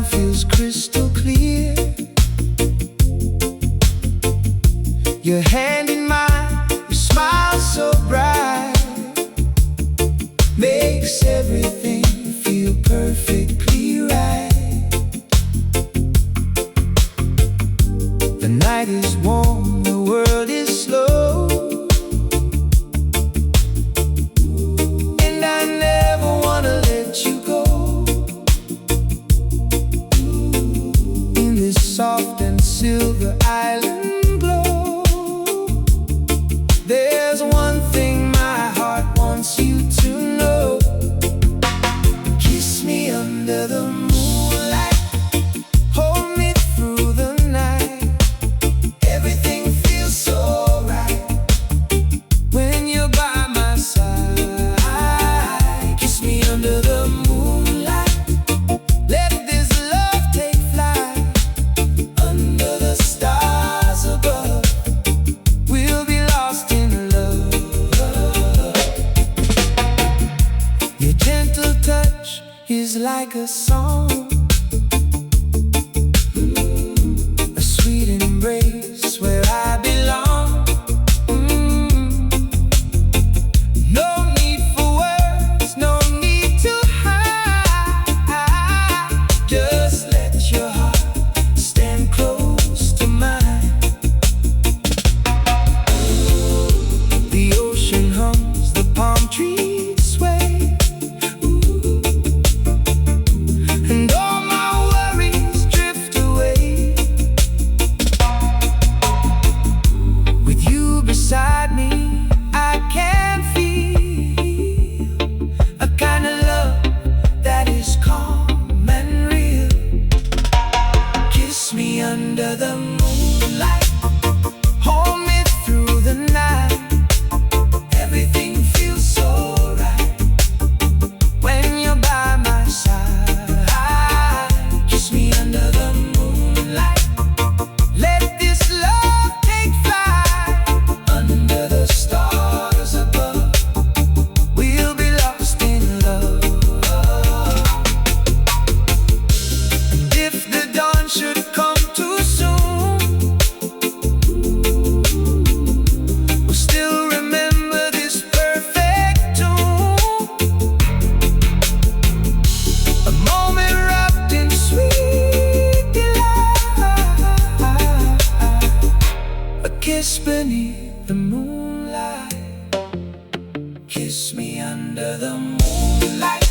sound feels crystal clear. Your hand in mine, your smile so bright, makes everything feel perfectly right. The night is warm, the world is slow, and I never wanna let you go. In this soft and silver island glow, there's one thing my heart wants you to know. Kiss me under the moonlight, hold me through the night. Everything feels so right when you're by my side. Kiss me under the moonlight, let this love take flight. Under the stars above, we'll be lost in love. Your gentle touch is like a song, a sweet embrace where I belong. No need for words, no need to hide. Just let your heart stand close to mine. The ocean hums, the palm trees sway, and all my worries drift away. With you beside me, I can feel a kind of love that is calm and real. Kiss me under the moonlight, hold me through the night. Everything feels so right when you're by my side. Kiss me under the moonlight, let this love take flight. Under the stars above, we'll be lost in love. And if the dawn should come too soon, we'll still remember this perfect tune. A moment wrapped in sweet delight, a kiss beneath the moonlight. Kiss me under the moonlight.